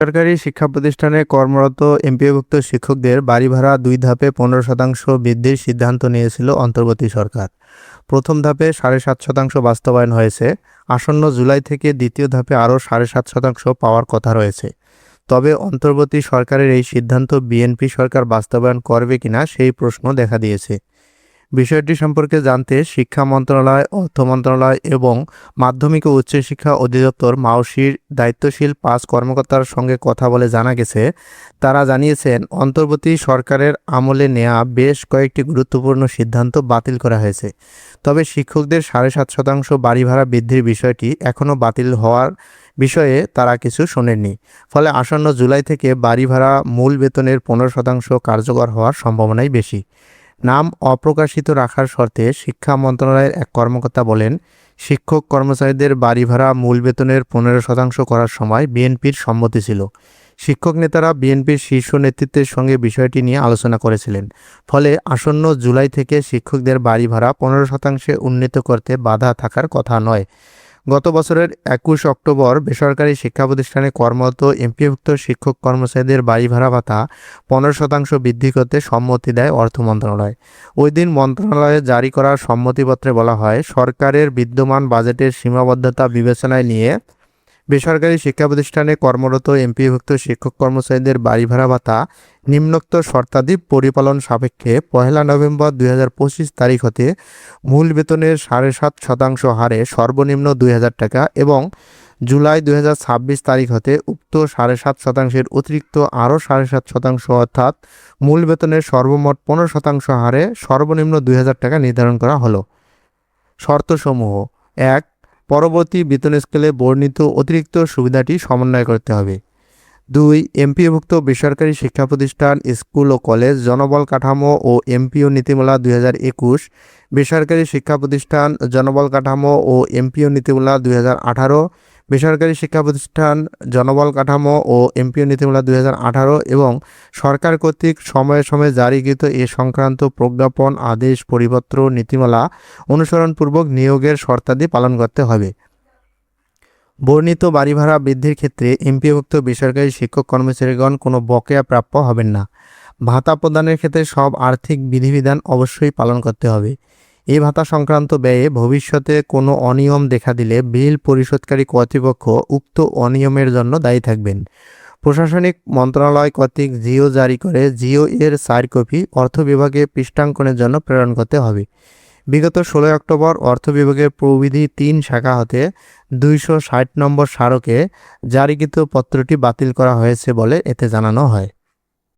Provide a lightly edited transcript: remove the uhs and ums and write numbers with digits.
সরকারি শিক্ষা প্রতিষ্ঠানে কর্মরত এমপিওভুক্ত শিক্ষকদের বাড়ি ভাড়া ২ ধাপে ১৫% বৃদ্ধির সিদ্ধান্ত নিয়েছিল অন্তর্বর্তী সরকার। প্রথম ধাপে ৭.৫% বাস্তবায়ন হয়েছে। আসন্ন জুলাই থেকে দ্বিতীয় ধাপে আরও ৭.৫% পাওয়ার কথা রয়েছে। তবে অন্তর্বর্তী সরকারের এই সিদ্ধান্ত বিএনপি সরকার বাস্তবায়ন করবে কিনা সেই প্রশ্ন দেখা দিয়েছে। বিষয়টি সম্পর্কে জানতে শিক্ষা মন্ত্রণালয়, অর্থ মন্ত্রণালয় এবং মাধ্যমিক ও উচ্চশিক্ষা অধিদপ্তর মাওশির দায়িত্বশীল ৫ কর্মকর্তার সঙ্গে কথা বলে জানা গেছে, তারা জানিয়েছেন অন্তর্বর্তী সরকারের আমলে নেওয়া বেশ কয়েকটি গুরুত্বপূর্ণ সিদ্ধান্ত বাতিল করা হয়েছে। তবে শিক্ষকদের ৭.৫% বাড়ি ভাড়া বৃদ্ধির বিষয়টি এখনও বাতিল হওয়ার বিষয়ে তারা কিছু শোনেননি। ফলে আসন্ন জুলাই থেকে বাড়ি ভাড়া মূল বেতনের ১৫% কার্যকর হওয়ার সম্ভাবনাই বেশি। নাম অপ্রকাশিত রাখার শর্তে শিক্ষা মন্ত্রণালয়ের এক কর্মকর্তা বলেন, শিক্ষক কর্মচারীদের বাড়ি ভাড়া মূল বেতনের ১৫% করার সময় বিএনপির সম্মতি ছিল। শিক্ষক নেতারা বিএনপির শীর্ষ নেতৃত্বের সঙ্গে বিষয়টি নিয়ে আলোচনা করেছিলেন। ফলে আসন্ন জুলাই থেকে শিক্ষকদের বাড়ি ভাড়া ১৫% উন্নীত করতে বাধা থাকার কথা নয়। গত বছরের ২১ অক্টোবর বেসরকারি শিক্ষা প্রতিষ্ঠানে কর্মরত এমপিওভুক্ত শিক্ষক কর্মচারীদের বাড়ি ভাড়া ভাতা ১৫% বৃদ্ধি করতে সম্মতি দেয় অর্থ মন্ত্রণালয়। ওই দিন মন্ত্রণালয়ে জারি করা সম্মতিপত্রে বলা হয়, সরকারের বিদ্যমান বাজেটের সীমাবদ্ধতা বিবেচনায় নিয়ে বেসরকারি শিক্ষা প্রতিষ্ঠানে কর্মরত এমপিওভুক্ত শিক্ষক কর্মচারীদের বাড়ি ভাড়া ভাতা নিম্নোক্ত শর্তাদি পরিপালন সাপেক্ষে ১ নভেম্বর ২০২৫ তারিখ হতে মূল বেতনের ৭.৫% হারে সর্বনিম্ন ২,০০০ টাকা এবং জুলাই ২০২৬ তারিখ হতে উক্ত ৭.৫%-এর অতিরিক্ত আরও ৭.৫% অর্থাৎ মূল বেতনের সর্বমোট ১৫% হারে সর্বনিম্ন ২,০০০ টাকা নির্ধারণ করা হলো। শর্তসমূহ: ১. পরবর্তী বেতন স্কেলে বর্ণিত অতিরিক্ত সুবিধাটি সমন্বয় করতে হবে। ২. এমপিওভুক্ত বেসরকারি শিক্ষা প্রতিষ্ঠান, স্কুল ও কলেজ, জনবল কাঠামো ও এমপিও নীতিমালা ২০২১, বেসরকারি শিক্ষা প্রতিষ্ঠান, জনবল কাঠামো ও এমপিও নীতিমালা ২০১৮, বেসরকারি শিক্ষা প্রতিষ্ঠান, জনবল কাঠামো ও এমপিও নীতিমালা ২০১৮ এবং সরকার কর্তৃক সময়ে সময়ে জারিকৃত এ সংক্রান্ত প্রজ্ঞাপন, আদেশ, পরিপত্র, নীতিমালা অনুসরণপূর্বক নিয়োগের শর্তাদি পালন করতে হবে। বর্ণিত বাড়ি ভাড়া বৃদ্ধির ক্ষেত্রে এমপিওভুক্ত বেসরকারি শিক্ষক কর্মচারীগণ কোনো বকেয়া প্রাপ্য হবেন না। ভাতা প্রদানের ক্ষেত্রে সব আর্থিক বিধিবিধান অবশ্যই পালন করতে হবে। এই ভাতা সংক্রান্ত ব্যয়ে ভবিষ্যতে কোনো অনিয়ম দেখা দিলে বিল পরিশোধকারী কর্তৃপক্ষ উক্ত অনিয়মের জন্য দায়ী থাকবেন। প্রশাসনিক মন্ত্রণালয় কর্তৃক জিও জারি করে জিও এর ৪ কপি অর্থ বিভাগে পৃষ্ঠাঙ্কনের জন্য প্রেরণ করতে হবে। বিগত ১৬ অক্টোবর অর্থ বিভাগের প্রবিধি ৩ শাখা হতে ২৬০ নম্বর স্মারকে জারিকৃত পত্রটি বাতিল করা হয়েছে বলে এতে জানানো হয়।